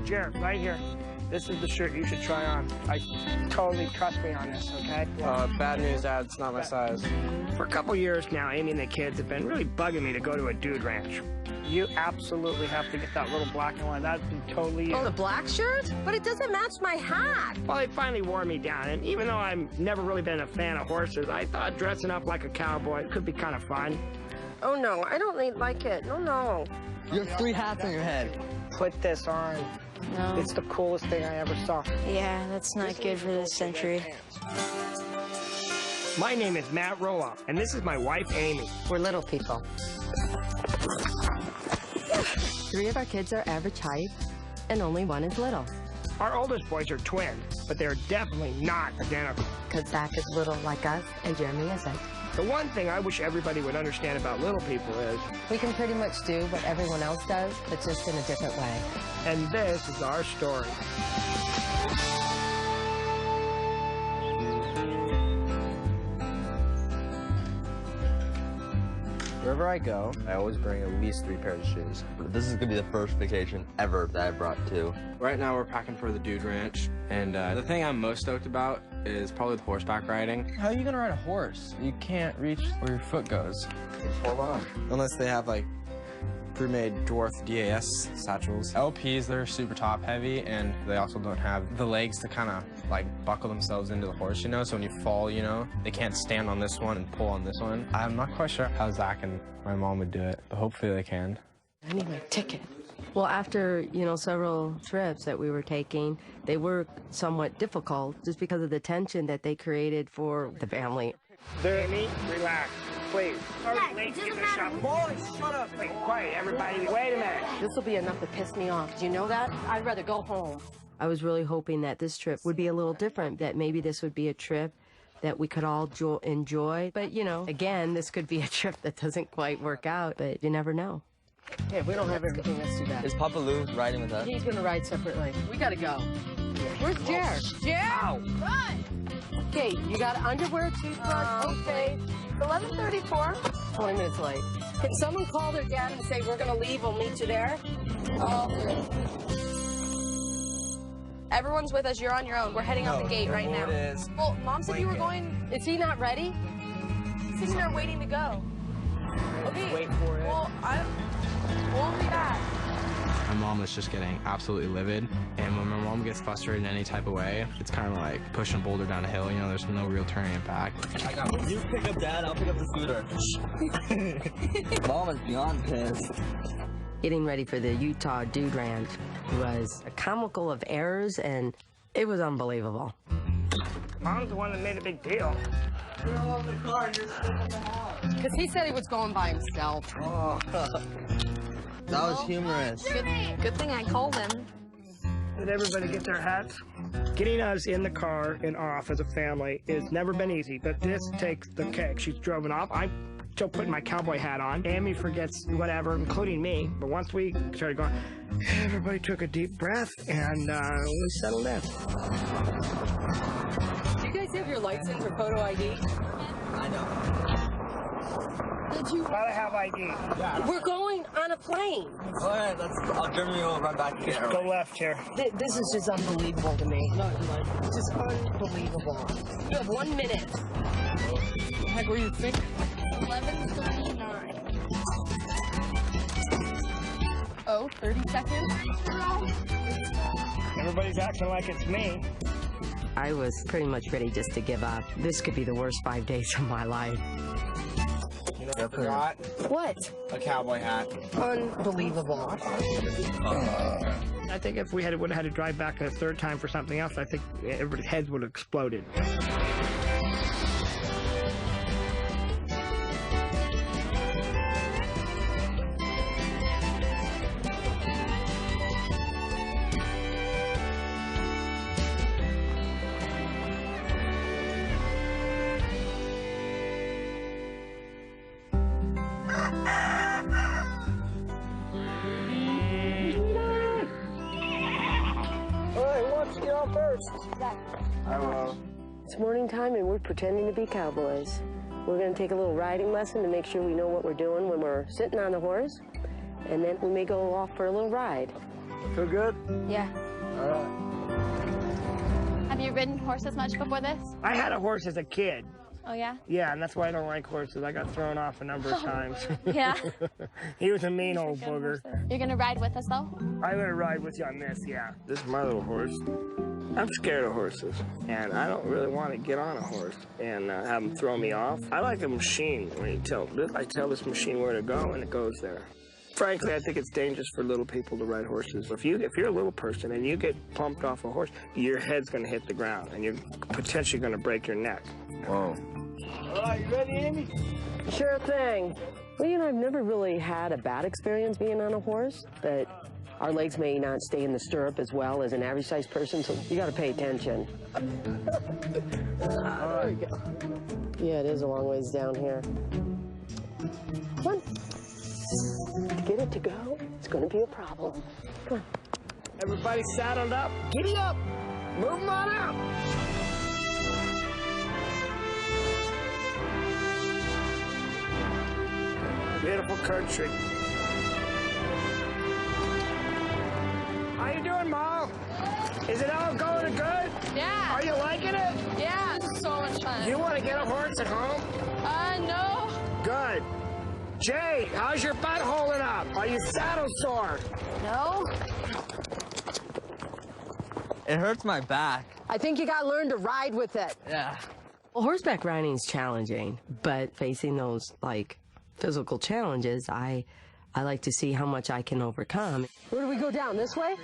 Jared, right here. This is the shirt you should try on. Totally trust me on this, okay? Bad news, Dad. It's not my size. For a couple years now, Amy and the kids have been really bugging me to go to a dude ranch. You absolutely have to get that little black and white. That'd be totally you. Oh, the black shirt? But it doesn't match my hat. Well, they finally wore me down, and even though I've never really been a fan of horses, I thought dressing up like a cowboy could be kind of fun. Oh, no, I don't like it. No, no. You have 3 hats on your head. Put this on. No. It's the coolest thing I ever saw. Yeah, that's not good for this century. My name is Matt Roloff, and this is my wife, Amy. We're little people. 3 of our kids are average height, and only 1 is little. Our oldest boys are twins, but they're definitely not identical. Because Zach is little like us, and Jeremy isn't. The one thing I wish everybody would understand about little people is We can pretty much do what everyone else does, but just in a different way. and this is our story. Wherever I go, I always bring at least 3 pairs of shoes. This is gonna be the first vacation ever that I brought to. Right now, we're packing for the dude ranch, and the thing I'm most stoked about is probably the horseback riding. How are you gonna ride a horse? You can't reach where your foot goes. Hold on. Unless they have, like, pre-made dwarf DAS satchels. LPs, they're super top heavy, and they also don't have the legs to kind of like buckle themselves into the horse, you know? So when you fall, you know, they can't stand on this one and pull on this one. I'm not quite sure how Zach and my mom would do it, but hopefully they can. I need my ticket. Well, after, several trips that we were taking, they were somewhat difficult just because of the tension that they created for the family. Amy, relax, please. Late to get the shop. Boy, shut up. Wait, quiet, everybody. Wait a minute. This will be enough to piss me off. Do you know that? I'd rather go home. I was really hoping that this trip would be a little different, that maybe this would be a trip that we could all enjoy. But, again, this could be a trip that doesn't quite work out, but you never know. Hey, we don't have everything. Let's do that. Is Papa Lou riding with us? He's gonna ride separately. We gotta go. Where's Jared? Jared! Run! Okay, you got underwear, toothbrush, okay. 11:34. 20 minutes late. Can someone call their dad and say, we're gonna leave, we'll meet you there? Everyone's with us. You're on your own. We're heading out the gate right now. It is. Well, Mom said you were going. Is he not ready? He's sitting there waiting to go. Okay. Wait for it. Well, we'll be back. My mom is just getting absolutely livid, and when my mom gets frustrated in any type of way, it's kind of like pushing a boulder down a hill, there's no real turning it back. You pick up Dad, I'll pick up the scooter. Mom is beyond pissed. Getting ready for the Utah Dude Ranch was a comical of errors, and it was unbelievable. Mom's the one that made a big deal. You're all in the car and you're still in the house. Because he said he was going by himself. Oh. That was humorous. Good thing I called him. Did everybody get their hats? Getting us in the car and off as a family has never been easy, but this takes the cake. She's driven off. I'm still putting my cowboy hat on. Amy forgets whatever, including me. But once we started going, everybody took a deep breath and we settled in. Do you guys have your lights in for photo ID? I know. Did you? Gotta have ID. Yeah. We're going on a plane. All right, Jeremy will run back here. Go left here. This is just unbelievable to me. It's just unbelievable. You have 1 minute. Heck, were you thinking? 11:39. Oh, 30 seconds. Everybody's acting like it's me. I was pretty much ready just to give up. This could be the worst 5 days of my life. You know what I forgot? What? A cowboy hat. Unbelievable. I think if we would have had to drive back a third time for something else, I think everybody's heads would have exploded. I will. It's morning time and we're pretending to be cowboys. We're going to take a little riding lesson to make sure we know what we're doing when we're sitting on the horse. And then we may go off for a little ride. Feel good? Yeah. All right. Have you ridden horses much before this? I had a horse as a kid. Oh, yeah? Yeah, and that's why I don't like horses. I got thrown off a number of times. Yeah? He was a mean old Good booger. horses. You're gonna ride with us, though? I'm gonna ride with you on this, yeah. This is my little horse. I'm scared of horses, and I don't really want to get on a horse and have them throw me off. I like a machine. When I tell this machine where to go, and it goes there. Frankly, I think it's dangerous for little people to ride horses. If you're a little person and you get pumped off a horse, your head's going to hit the ground, and you're potentially going to break your neck. Whoa. All right, you ready, Amy? Sure thing. Well, you know, I've never really had a bad experience being on a horse, but our legs may not stay in the stirrup as well as an average-sized person, so you got to pay attention. There you go. Yeah, it is a long ways down here. Come on. To get it to go, it's going to be a problem. Come on. Everybody saddled up. Giddy up. Move 'em on out. Beautiful country. How you doing, Mom? Is it all going good? Yeah. Are you liking it? Yeah, it's so much fun. Do you want to get a horse at home? No. Good. Jay, how's your butt holding up? Are you saddle sore? No? It hurts my back. I think you got to learn to ride with it. Yeah. Well, horseback riding is challenging, but facing those, like, physical challenges, I like to see how much I can overcome. Where do we go down? This way?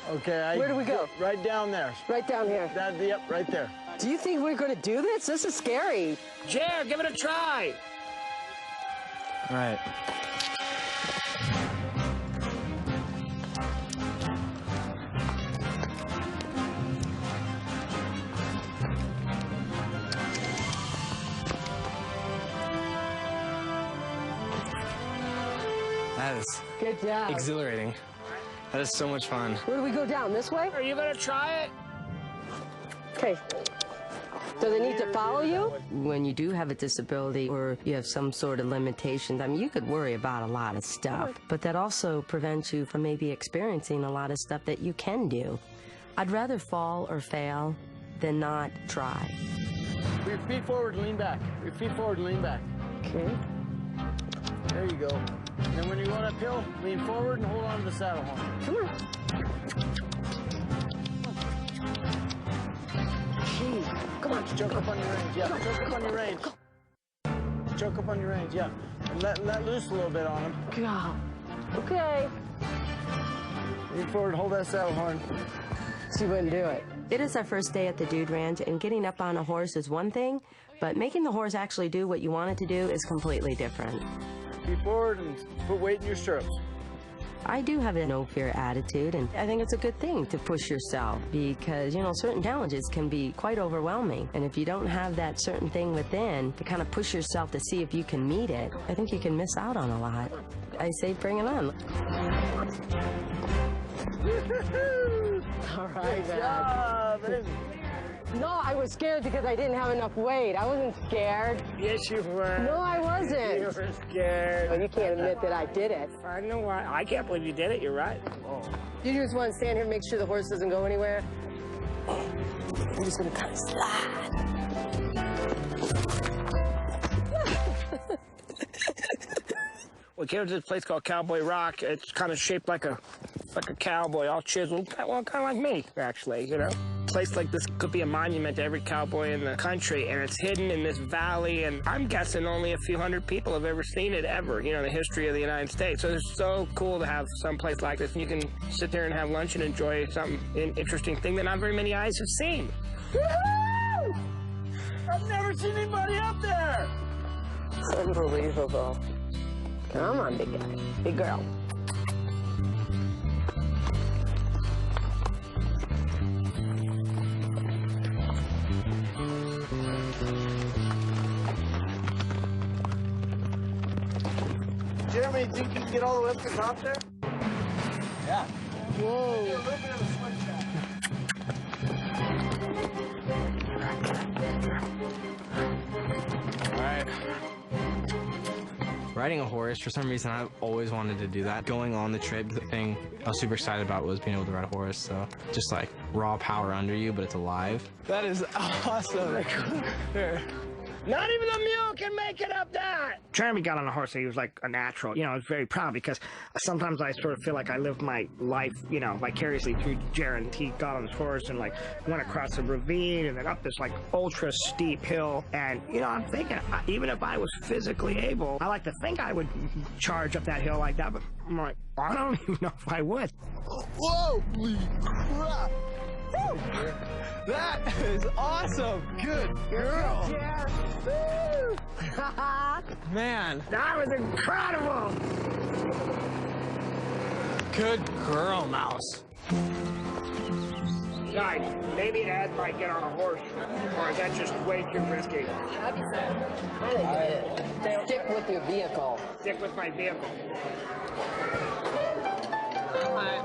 Okay. Where do we go? Right down there. Right down here. Yep, right there. Do you think we're going to do this? This is scary. Jer, give it a try. All right. That is Good job. exhilarating. That is so much fun. Where do we go down? This way? Are you going to try it? Okay. Does it need to follow you? When you do have a disability or you have some sort of limitations, I mean, you could worry about a lot of stuff, but that also prevents you from maybe experiencing a lot of stuff that you can do. I'd rather fall or fail than not try. Your feet forward, lean back. Your feet forward, lean back. Okay. There you go. And then when you're going uphill, lean forward and hold on to the saddle horn. Come on. Gee, come on. Choke up on your reins, yeah. Choke up on your reins. Choke up on your reins, yeah. And let loose a little bit on them. God. Okay. Lean forward, hold that saddle horn. She wouldn't do it. It is our first day at the Dude Ranch, and getting up on a horse is one thing, but making the horse actually do what you want it to do is completely different. Feet forward and put weight in your stirrups. I do have a no-fear attitude, and I think it's a good thing to push yourself because, you know, certain challenges can be quite overwhelming. And if you don't have that certain thing within to kind of push yourself to see if you can meet it, I think you can miss out on a lot. I say bring it on. All right, Good job, baby. No, I was scared because I didn't have enough weight. I wasn't scared. Yes, you were. No, I wasn't. You were scared. Well, you can't admit that I did it. I know why. I can't believe you did it. You're right. You just want to stand here and make sure the horse doesn't go anywhere? I'm just going to kind of slide. We came to this place called Cowboy Rock. It's kind of shaped like a cowboy, all chiseled. Well, kind of like me, actually, you know. A place like this could be a monument to every cowboy in the country, and it's hidden in this valley, and I'm guessing only a few hundred people have ever seen it ever, you know, in the history of the United States. So it's so cool to have some place like this, and you can sit there and have lunch and enjoy an interesting thing that not very many eyes have seen. Woo-hoo! I've never seen anybody up there. It's unbelievable. Come on, big guy. Big girl. Jeremy, do you think you can get all the way up to the top there? Yeah. Whoa. A little bit of a switchback. All right. Riding a horse, for some reason, I've always wanted to do that. Going on the trip, the thing I was super excited about was being able to ride a horse. So just like raw power under you, but it's alive. That is awesome. Here. Not even a mule can make it up that. Jeremy got on a horse and he was like a natural. You know, I was very proud because sometimes I sort of feel like I lived my life, you know, vicariously through Jared. He got on his horse and like went across a ravine and then up this like ultra steep hill. And, you know, I'm thinking, even if I was physically able, I like to think I would charge up that hill like that, but I'm like, I don't even know if I would. Holy crap. Woo. That is awesome. Good girl. Woo. Man. That was incredible. Good girl, Mouse. Guys, maybe Ed might get on a horse, or is that just way too risky? Stick with your vehicle. Stick with my vehicle.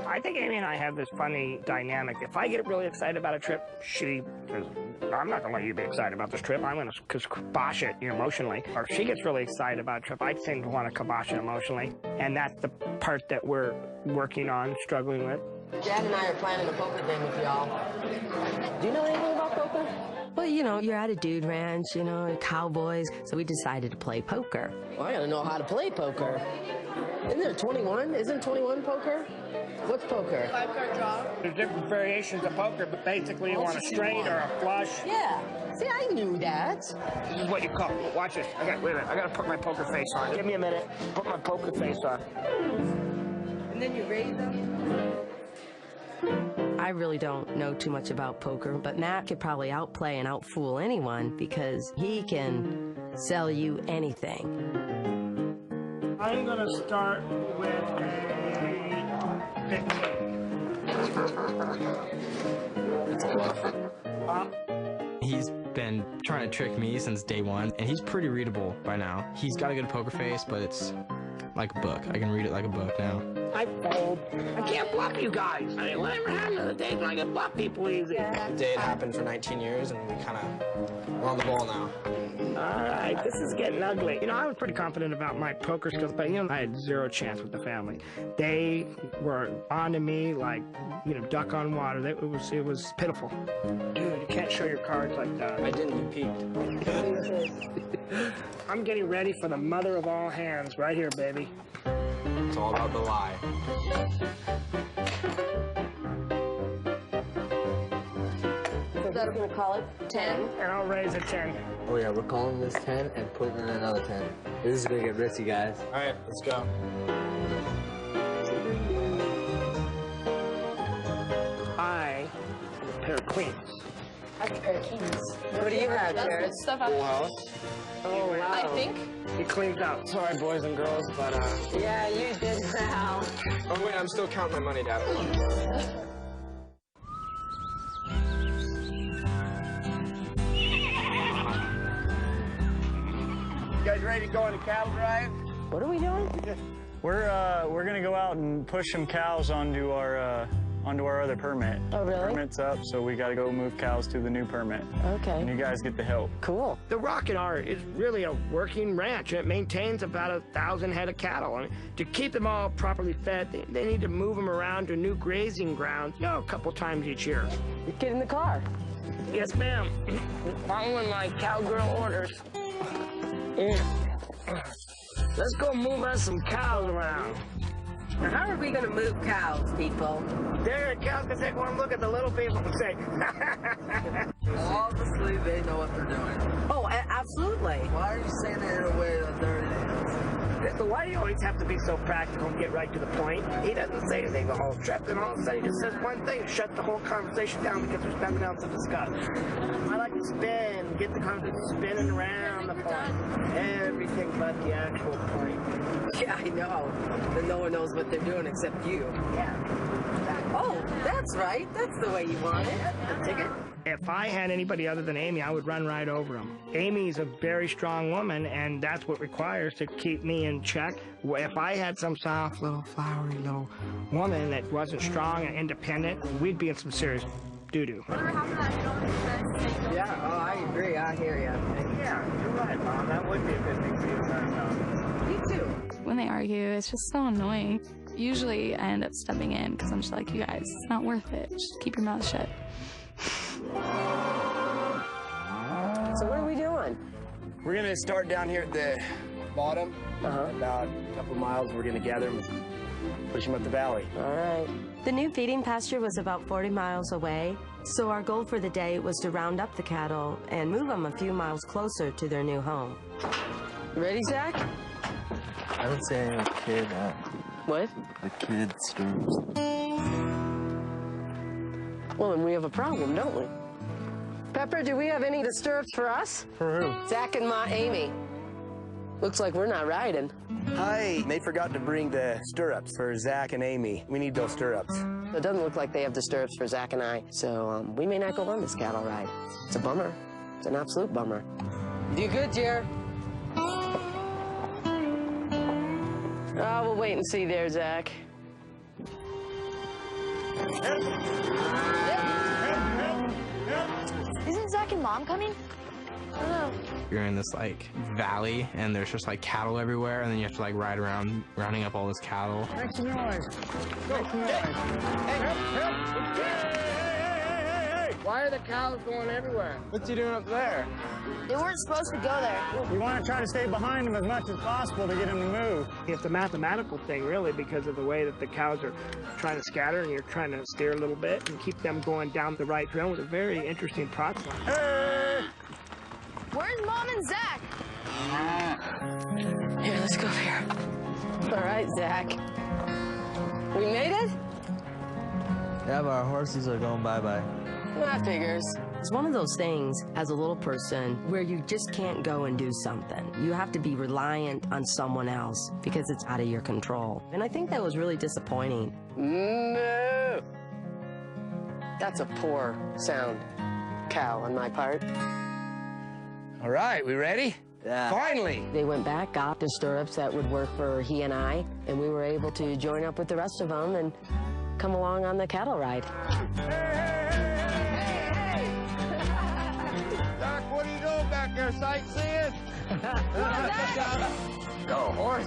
I think Amy and I have this funny dynamic. If I get really excited about a trip, she says, I'm not going to let you be excited about this trip. I'm going to kibosh it emotionally. Or if she gets really excited about a trip, I seem to want to kibosh it emotionally. And that's the part that we're working on, struggling with. Dad and I are planning a poker game with y'all. Do you know anything about poker? Well, you know, you're at a dude ranch, you know, cowboys, so we decided to play poker. Well, I gotta know how to play poker. Isn't there 21? Isn't 21 poker? What's poker? 5-card draw. There's different variations of poker, but basically you want a straight or a flush. Yeah. See, I knew that. This is what you call it. Watch this. Wait a minute. I got to put my poker face on. Give me a minute. Put my poker face on. And then you raise them. I really don't know too much about poker, but Matt could probably outplay and outfool anyone because he can sell you anything. I'm going to start with a 15. He's been trying to trick me since day one, and he's pretty readable by now. He's got a good poker face, but it's like a book. I can read it like a book now. I fold. I can't bluff you guys. I mean, whatever happened to the days when I could bluff people easy? The day it happened for 19 years, and we're on the ball now. All right, this is getting ugly. You know, I was pretty confident about my poker skills, but, you know, I had zero chance with the family. They were on to me like, you know, duck on water. It was pitiful. Dude, you can't show your cards like that. I didn't, you peeked. I'm getting ready for the mother of all hands right here, baby. It's all about the lie. So that's gonna call it 10. And I'll raise a 10. Oh yeah, we're calling this 10 and putting in another 10. This is gonna get risky, guys. All right, let's go. I have a pair of queens. I have a pair of keys. What do you have, Jared? That's stuff out. Oh, wow. I think. He cleans out. Sorry, boys and girls, but Yeah, you did now. oh wait, I'm still counting my money, Dad. You guys ready to go on a cattle drive? What are we doing? We're gonna go out and push some cows onto our other permit. Oh, really? Permit's up, so we gotta go move cows to the new permit. And Okay. you guys get the help. Cool. The Rocket Art is really a working ranch. It maintains about 1,000 head of cattle. I mean, to keep them all properly fed, they need to move them around to new grazing grounds, you know, a couple times each year. Get in the car. Yes, ma'am. Following my cowgirl orders. Yeah. Let's go move us some cows around. Now, how are we going to move cows, people? There, cows can take one look at the little people and say, Obviously, they know what they're doing. Oh, absolutely. Why are you saying it in a way that they're idiots? why do you always have to be so practical and get right to the point? He doesn't say anything the whole trip, and all of a sudden he just says one thing and shut the whole conversation down because there's nothing else to discuss. I like to spin, get the conversation spinning around the point. Everything but the actual point. Yeah, I know. And no one knows what they're doing except you. Yeah. Oh, that's right. That's the way you want it. The ticket. If I had anybody other than Amy, I would run right over him. Amy's a very strong woman, and that's what requires to keep me in check. If I had some soft, little, flowery little woman that wasn't strong and independent, we'd be in some serious doo-doo. Yeah, oh, I agree. I hear you. Yeah, you're right, Mom. That would be a good thing for you to learn, though. Me too. when they argue. It's just so annoying. Usually I end up stepping in because I'm just like, you guys, it's not worth it. Just keep your mouth shut. So what are we doing? We're gonna start down here at the bottom. About a couple miles, we're gonna gather them, push them up the valley. All right. The new feeding pasture was about 40 miles away, so our goal for the day was to round up the cattle and move them a few miles closer to their new home. You ready, Zach? I would say a kid. What? A kid stirrups. Well, then we have a problem, don't we? Pepper, do we have any stirrups for us? For who? Zach and Ma Amy. Looks like we're not riding. Hi. They forgot to bring the stirrups for Zach and Amy. We need those stirrups. It doesn't look like they have the stirrups for Zach and I, so we may not go on this cattle ride. It's a bummer. It's an absolute bummer. You good, Jer? Oh, we'll wait and see there, Zach. Isn't Zach and Mom coming? I don't know. You're in this like valley and there's just like cattle everywhere, and then you have to like ride around rounding up all this cattle. Make some noise. Make some noise. Why are the cows going everywhere? What's he doing up there? They weren't supposed to go there. You want to try to stay behind them as much as possible to get them to move. It's a mathematical thing, really, because of the way that the cows are trying to scatter, and you're trying to steer a little bit and keep them going down the right trail with a very interesting process. Hey! Where's Mom and Zach? Here, let's go over here. All right, Zach. We made it? Yeah, but our horses are going bye-bye. That figures. It's one of those things, as a little person, where you just can't go and do something. You have to be reliant on someone else because it's out of your control. And I think that was really disappointing. No. That's a poor sound, cow, on my part. All right, we ready? Yeah. Finally! They went back, got the stirrups that would work for he and I, and we were able to join up with the rest of them and come along on the cattle ride. Doc, what are you doing back there, sightseeing? Go, horse!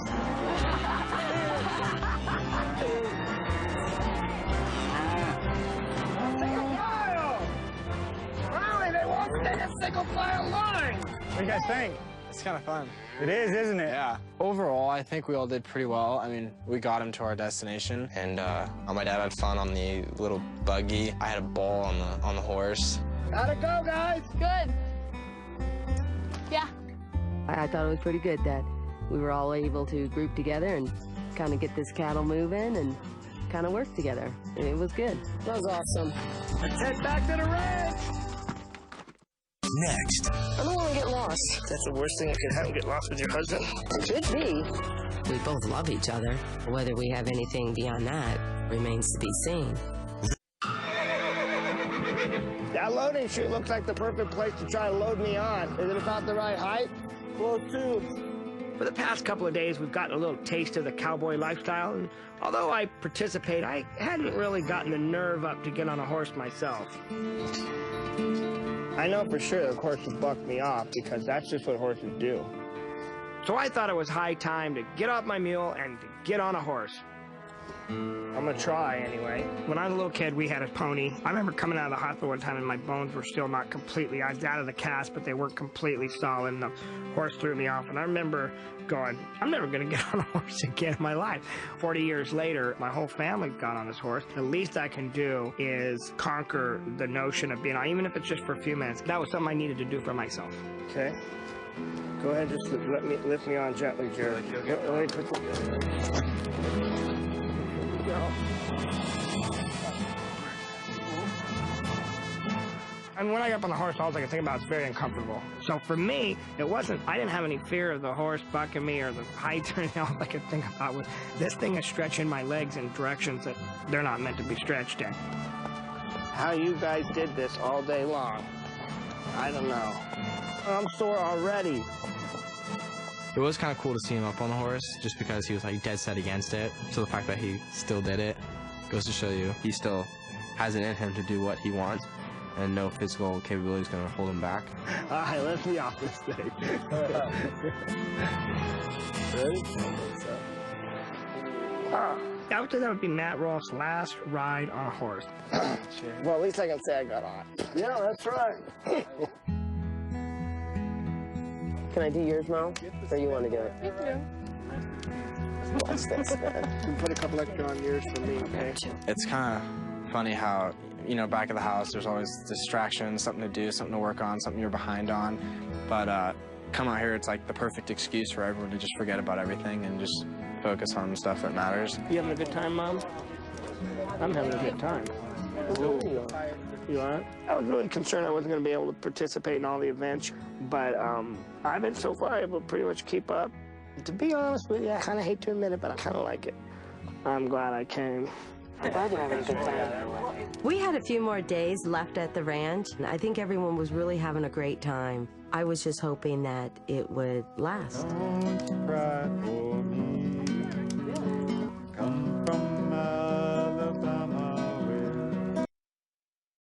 Single file! Finally, they won't take a single file line! What do you guys think? It's kind of fun. It is, isn't it? Yeah. Overall, I think we all did pretty well. I mean, we got him to our destination, and my dad had fun on the little buggy. I had a ball on the horse. How'd it go, guys? Good. Yeah. I thought it was pretty good that we were all able to group together and kind of get this cattle moving and kind of work together. It was good. That was awesome. Let's head back to the ranch! Next. I don't want to get lost. That's the worst thing that could happen, get lost with your husband. It should be. We both love each other. Whether we have anything beyond that remains to be seen. That loading chute looks like the perfect place to try to load me on. Is it about the right height? Close to. For the past couple of days, we've gotten a little taste of the cowboy lifestyle, and although I participate, I hadn't really gotten the nerve up to get on a horse myself. I know for sure the horse would buck me off because that's just what horses do. So I thought it was high time to get off my mule and to get on a horse. I'm gonna try anyway. When I was a little kid, we had a pony. I remember coming out of the hospital one time and my bones were still not completely, I was out of the cast, but they weren't completely solid, and the horse threw me off. And I remember going, I'm never gonna get on a horse again in my life. 40 years later, my whole family got on this horse. The least I can do is conquer the notion of being on, even if it's just for a few minutes. That was something I needed to do for myself. Okay. Go ahead, just lift me on gently, Jared. And when I got up on the horse, all I could think about was very uncomfortable. So for me, it wasn't, I didn't have any fear of the horse bucking me or the height or anything. All I could think about was this thing is stretching my legs in directions that they're not meant to be stretched in. How you guys did this all day long, I don't know. I'm sore already. It was kind of cool to see him up on the horse, just because he was like dead set against it. So the fact that he still did it goes to show you he still has it in him to do what he wants, and no physical capability is going to hold him back. All right, let's be off this thing. Ready? I would say that would be Matt Rolfe's last ride on a horse. Well, at least I can say I got on. Yeah, that's right. Can I do yours, Mo? Or you want to do it? You can do. Watch this, man. You can put a couple extra on yours for me, okay? It's kind of funny how, you know, back at the house, there's always distractions, something to do, something to work on, something you're behind on. But come out here, it's like the perfect excuse for everyone to just forget about everything and just focus on the stuff that matters. You having a good time, Mom? I'm having a good time. You are? I was really concerned I wasn't going to be able to participate in all the events, but I've been so far able to pretty much keep up. To be honest with you, I kind of hate to admit it, but I kind of like it. I'm glad I came. I'm glad you're having a good time. We had a few more days left at the ranch, and I think everyone was really having a great time. I was just hoping that it would last. Don't cry for me. Come from